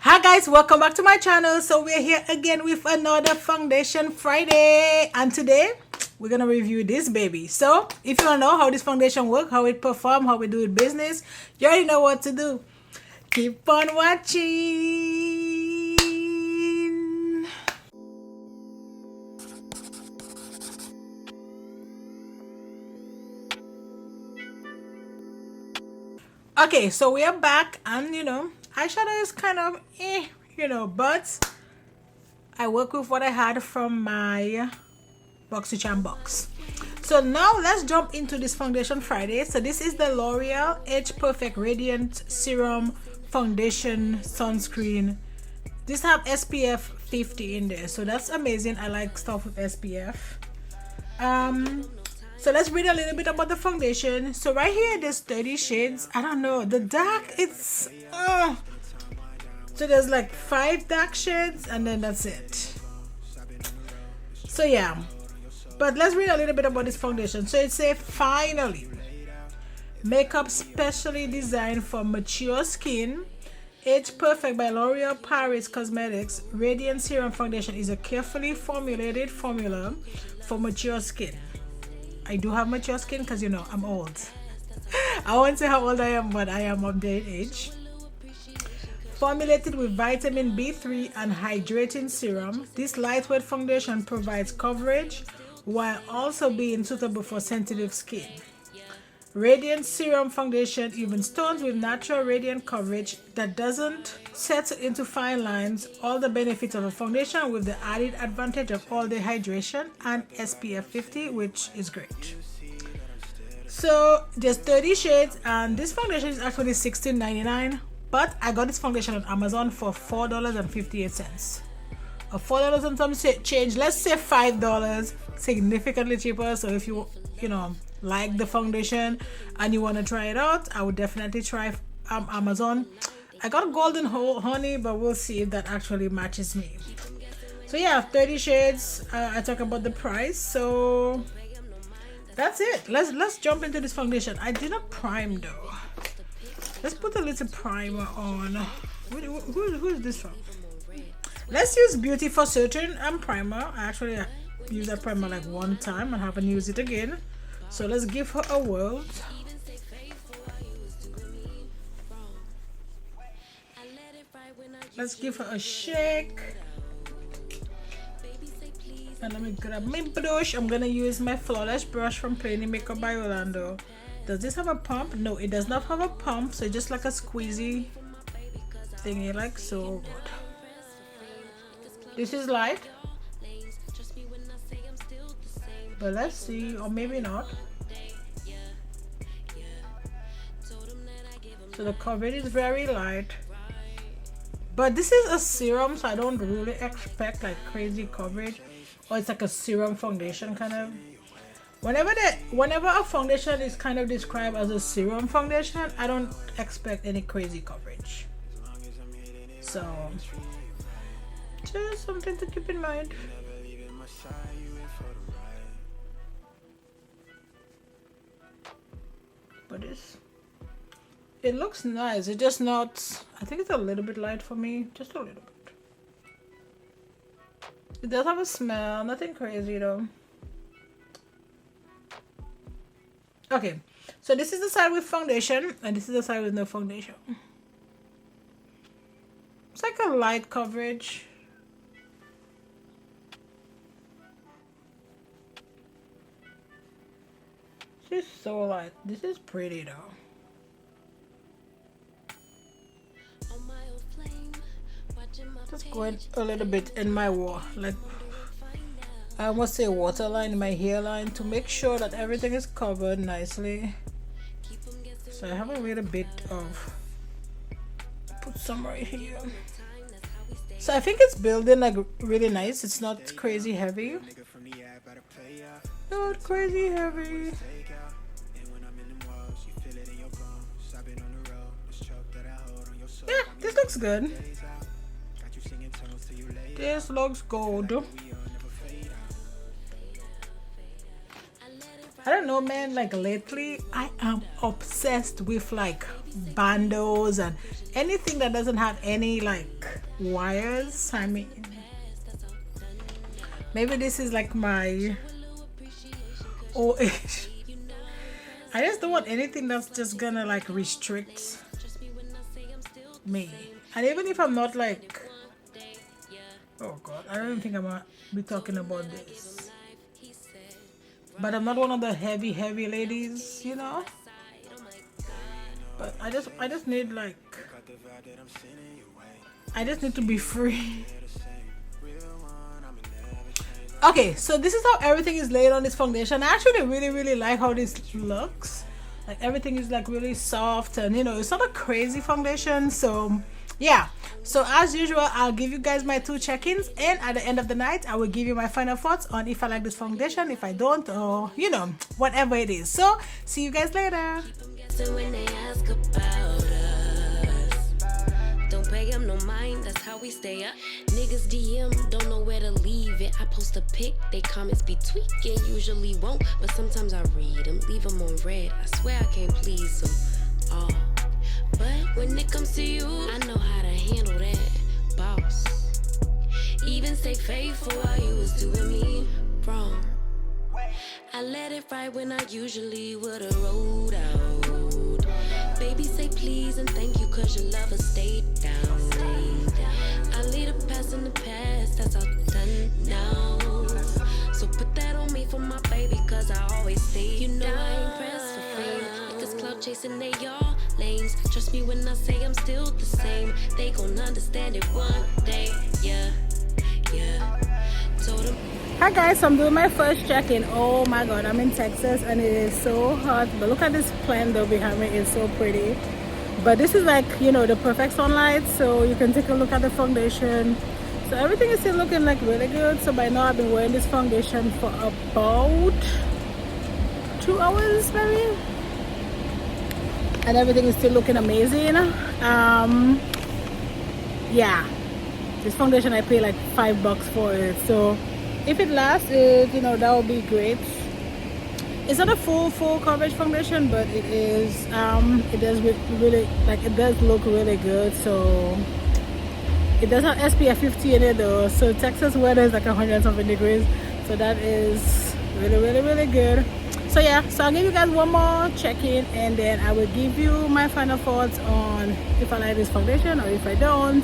Hi guys, welcome back to my channel. So we're here again with another foundation Friday, and today we're gonna review this baby. So if you want to know how this foundation works, how it performs, how we do it business, you already know what to do. Keep on watching. Okay, so we are back, and eyeshadow is kind of but I work with what I had from my BoxyCharm box. So now let's jump into this foundation Friday. So this is the L'Oreal Age Perfect Radiant Serum Foundation Sunscreen. This have SPF 50 in there, so that's amazing. I like stuff with SPF. So let's read a little bit about the foundation. So right here there's 30 shades. I don't know, the dark, it's so there's like 5 dark shades and then that's it. So yeah, but let's read a little bit about this foundation. So it says, finally, makeup specially designed for mature skin. Age Perfect by L'Oreal Paris Cosmetics Radiant Serum Foundation is a carefully formulated formula for mature skin. I do have mature skin because I'm old. I won't say how old I am, but I am of that age. Formulated with vitamin B3 and hydrating serum, this lightweight foundation provides coverage while also being suitable for sensitive skin. Radiant Serum Foundation even stones with natural radiant coverage that doesn't settle into fine lines. All the benefits of a foundation with the added advantage of all-day hydration and SPF 50, which is great. So there's 30 shades, and this foundation is actually $16.99, but I got this foundation on Amazon for $4.58. $4 and some change, let's say $5, significantly cheaper. So if you like the foundation and you want to try it out, I would definitely try Amazon. I got golden honey, but we'll see if that actually matches me. So yeah, 30 shades. I talk about the price, so that's it. Let's jump into this foundation. I did not prime though. Let's put a little primer on. Who is this from? Let's use Beauty for Certain primer. I actually used that primer like one time and haven't used it again. So let's give her a whirl. Let's give her a shake. And let me grab my brush. I'm gonna use my flawless brush from Plain Makeup by Yolondo. Does this have a pump? No, it does not have a pump. So just like a squeezy thingy, like so good. This is light, but let's see, or maybe not. So the coverage is very light, but this is a serum, so I don't really expect like crazy coverage, or it's like a serum foundation kind of. Whenever a foundation is kind of described as a serum foundation, I don't expect any crazy coverage. So just something to keep in mind. But it looks nice. It's just not, I think it's a little bit light for me, just a little bit. It does have a smell, nothing crazy though. Okay, so this is the side with foundation and this is the side with no foundation. It's like a light coverage. This is so light. This is pretty though. Just going a little bit in my like I almost say waterline, my hairline, to make sure that everything is covered nicely. So I have a little bit of, put some right here. So I think it's building like really nice. It's not crazy heavy. Not crazy heavy. Yeah, this looks good. This looks good. I don't know, man, like lately I am obsessed with like bandos and anything that doesn't have any like wires. I mean, maybe this is like my old age. I just don't want anything that's just gonna like restrict me. And even if I'm not like, oh god, I don't think I'm gonna be talking about this. But I'm not one of the heavy ladies, you know. But I just need like, I just need to be free. Okay, so this is how everything is laid on this foundation. I actually really like how this looks. Like everything is like really soft, and you know, it's not a crazy foundation. So yeah, so as usual, I'll give you guys my 2 check-ins, and at the end of the night I will give you my final thoughts on if I like this foundation, if I don't, or you know, whatever it is. So see you guys later. When they ask about us, don't pay them no mind, that's how we stay up. Niggas DM, don't know where to leave it. I post a pic, they comments be tweaking. Usually won't, but sometimes I read them, leave them on red. I swear I can't please them all. But when it comes to you, I know how to handle that, boss. Even stay faithful while you was doing me wrong. I let it ride when I usually would've rolled out. Baby, say please and thank you, cause your lover stayed down. I leave the past in the past, that's all done now. So put that on me for my baby, cause I always stay down. You know I ain't pressed for fame. Niggas clout chasing, they all lames. Trust me when I say I'm still the same. They gon' understand it one day, yeah. Told them. Hi guys, so I'm doing my first check-in. Oh my god, I'm in Texas and it is so hot, but look at this plant though behind me. It's so pretty. But this is like, you know, the perfect sunlight, so you can take a look at the foundation. So everything is still looking like really good. So by now I've been wearing this foundation for about 2 hours maybe, and everything is still looking amazing. Yeah, this foundation I pay like $5 for it, so if it lasts, you know, that would be great. It's not a full coverage foundation, but it is it does really, like, it does look really good. So it does have SPF 50 in it though, so Texas weather is like 100 something degrees, so that is really good. So yeah, so I'll give you guys one more check-in, and then I will give you my final thoughts on if I like this foundation or if I don't.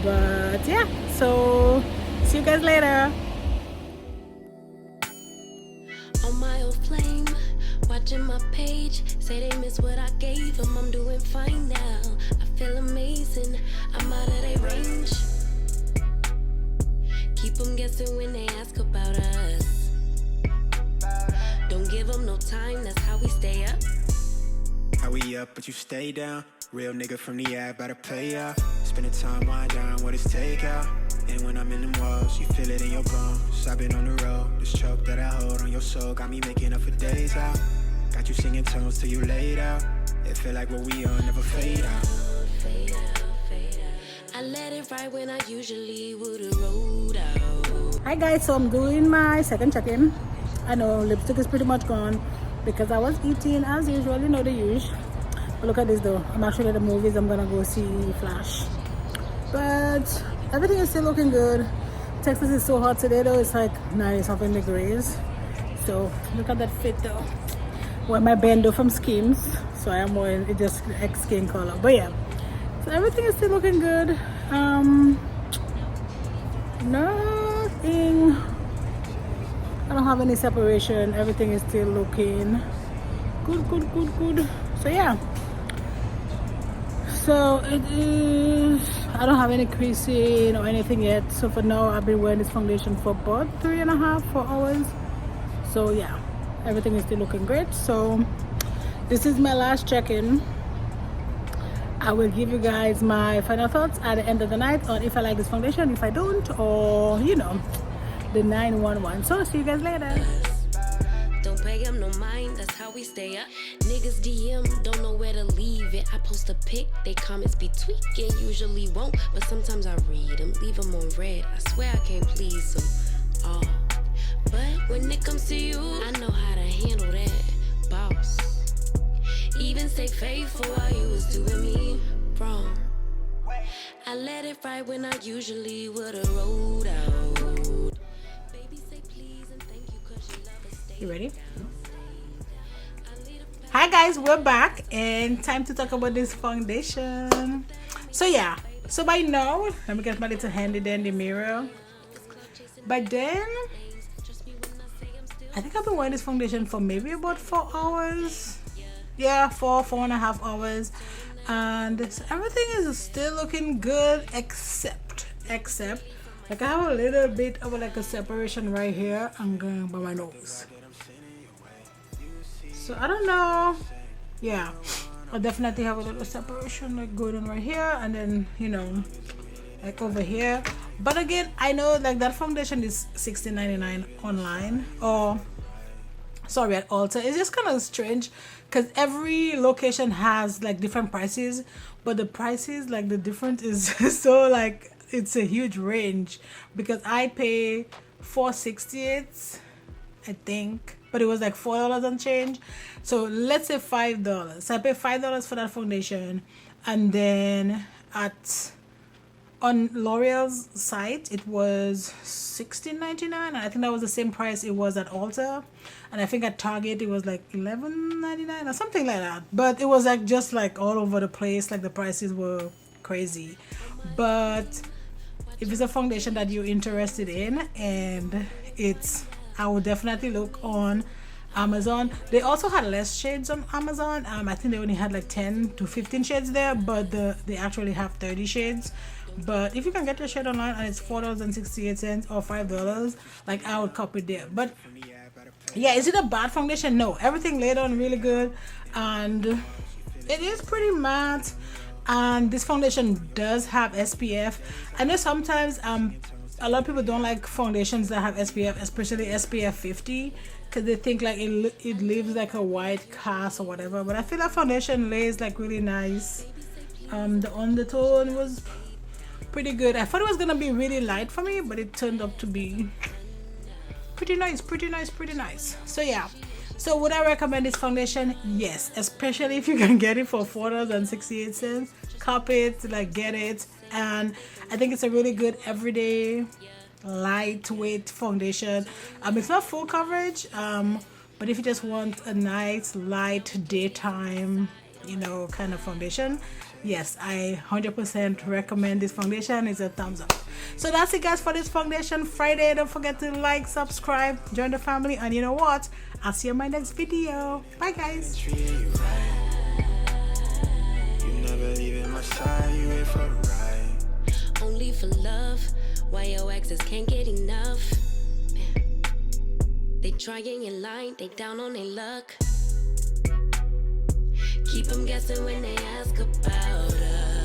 But yeah, so see you guys later. On my old flame, watching my page, say they miss what I gave them. I'm doing fine now, I feel amazing, I'm out of their range. Keep them guessing when they ask about us. Don't give them no time, that's how we stay up. How we up, but you stay down. Real nigga from the app, better pay out. Spending time wind down, what is takeout? And when I'm in them walls, you feel it in your bones. I've been on the road, this choke that I hold on your soul got me making up for days out. Got you singing tones till you laid out. It feel like what we on never fade out. Fade out. I let it ride when I usually would've rolled out. Hi guys, so I'm doing my second check-in. I know lipstick is pretty much gone because I was eating as usual, you know, the usual. But look at this though, I'm actually at the movies. I'm gonna go see Flash, but everything is still looking good. Texas is so hot today though, it's like 90 something degrees. So look at that fit though. Wear my bando from Skims, so I am wearing it, just X skin color. But yeah, so everything is still looking good. Nothing, I don't have any separation. Everything is still looking good. So yeah, so it is, I don't have any creasing or anything yet. So for now I've been wearing this foundation for about 3.5-4 hours. So yeah, everything is still looking great. So this is my last check-in. I will give you guys my final thoughts at the end of the night on if I like this foundation, if I don't, or you know, the 911. So see you guys later. Don't pay them no mind, that's how we stay up. Niggas DM, don't know where to leave it. I post a pic, they comments be tweaking. Usually won't, but sometimes I read them, leave them on red. I swear I can't please them all. But when it comes to you, I know how to handle that, boss. Even stay faithful while you was doing me wrong. I let it ride when I usually would've rolled out. Baby, say please and thank you 'cause you love us. You ready? Hi guys, we're back and time to talk about this foundation. So yeah, so by now, let me get my little handy dandy mirror. By then, I think I've been wearing this foundation for maybe about 4 hours. Yeah, 4.5 hours. And everything is still looking good except like I have a little bit of like a separation right here and going by my nose. So I don't know. Yeah, I definitely have a little separation like going on right here and then, you know, like over here. But again, I know like that foundation is $16.99 online or sorry at Ulta. It's just kind of strange because every location has like different prices, but the prices like the difference is so like it's a huge range because I pay $4.68 I think, but it was like $4 and change. So let's say $5. So I pay $5 for that foundation, and then on L'Oreal's site it was $16.99, and I think that was the same price it was at Ulta, and I think at Target it was like $11.99 or something like that. But it was like just like all over the place, like the prices were crazy. But if it's a foundation that you're interested in and I would definitely look on Amazon. They also had less shades on Amazon. I think they only had like 10 to 15 shades there, but they actually have 30 shades. But if you can get your shade online and it's $4.68 or $5, like I would copy it there. But yeah, is it a bad foundation? No, everything laid on really good, and it is pretty matte. And this foundation does have SPF. I know sometimes a lot of people don't like foundations that have SPF, especially SPF 50, because they think like it leaves like a white cast or whatever. But I feel that foundation lays like really nice. The undertone was pretty good. I thought it was gonna be really light for me, but it turned up to be pretty nice. So yeah, so would I recommend this foundation? Yes, especially if you can get it for $4.68. Cop it, like get it. And I think it's a really good everyday lightweight foundation. It's not full coverage, but if you just want a nice light daytime, you know, kind of foundation, yes, I 100% recommend this foundation. It's a thumbs up. So that's it guys for this foundation Friday. Don't forget to like, subscribe, join the family, and you know what, I'll see you in my next video. Bye guys. Only for love, why your exes can't get enough. Man. They trying in line, they down on their luck. Keep them guessing when they ask about us.